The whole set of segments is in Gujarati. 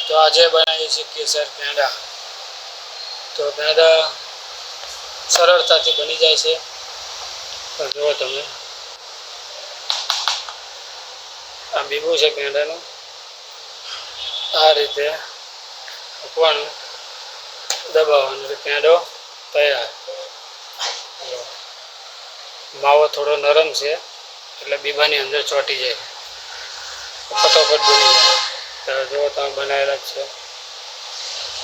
તો આજે બનાવીએ છીએ કેસર પેંડા। તો પેંડા સરળતાથી બની જાય છે। તો જુઓ તમે, આ બીબું છે પેંડાનું। આ રીતે મૂકવાનું, દબાવવાનું એટલે પેંડો તૈયાર। માવો થોડો નરમ છે એટલે બીબાની અંદર ચોંટી જાય, ફટોફટ બની જાય। તો જો તમે બનાવેલા જ છે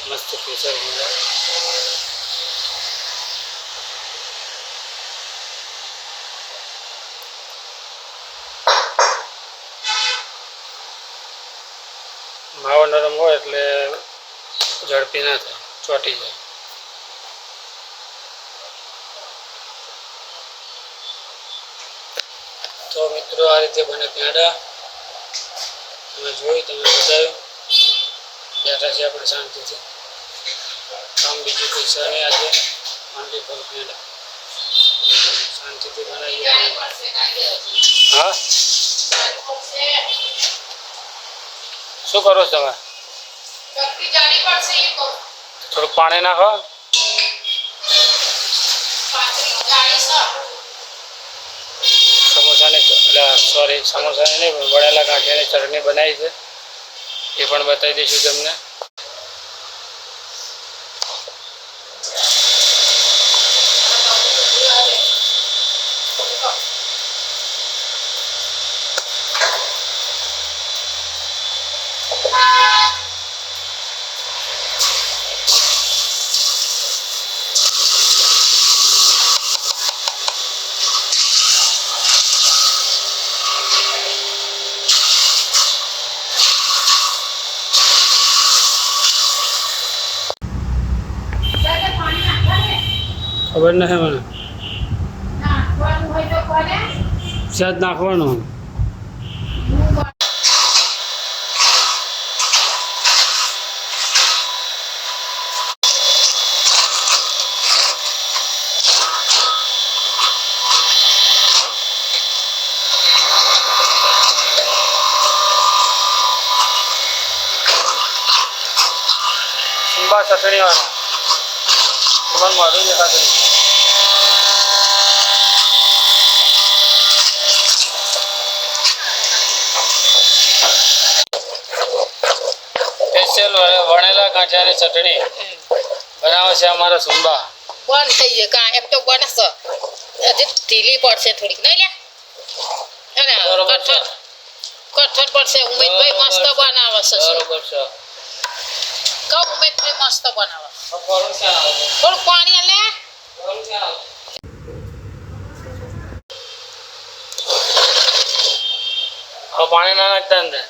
મસ્ત કેસર પેંડા। માવો નરમ હોય એટલે ઝડપી ના થાય, ચોંટી જાય। તો મિત્રો આ રીતે બને પેંડા। તમે જોઈ, તમે બતાવ્યું, બેઠા છે આપણે શાંતિથી। કામ બીજું કંઈ છે નહીં આજે, ઓનલી ફોર પેંડા। શાંતિથી બનાવીએ। હા, શું કરો છો તમે? થોડુંક પાણી નાખો। સમોસાની સોરી સમોસાની નહીં, વણેલા ગાંઠિયાની ચટણી બનાવી છે, એ પણ બતાવી દઈશું તમને। ખબર નથી મને, સહેજ નાખવાનું। સુંબા ચટણી વાળા મને મળ્યું દેખાતું નહીં। સ્પેશિયલ વણેલા ગાંઠિયાની ચટણી બનાવે છે અમારા સુંબા। બંધ થઈ ગયો કા, એક તો બને છે, હજી ઢીલી પડશે થોડીક, નહીં લે કઠણ પડશે। ઉમેશભાઈ મસ્ત બનાવે છે, બરોબર છે, કહું ઉમેશભાઈ મસ્ત બનાવે। થોડું પાણી લે, પાણી ના નાખતા અંદર।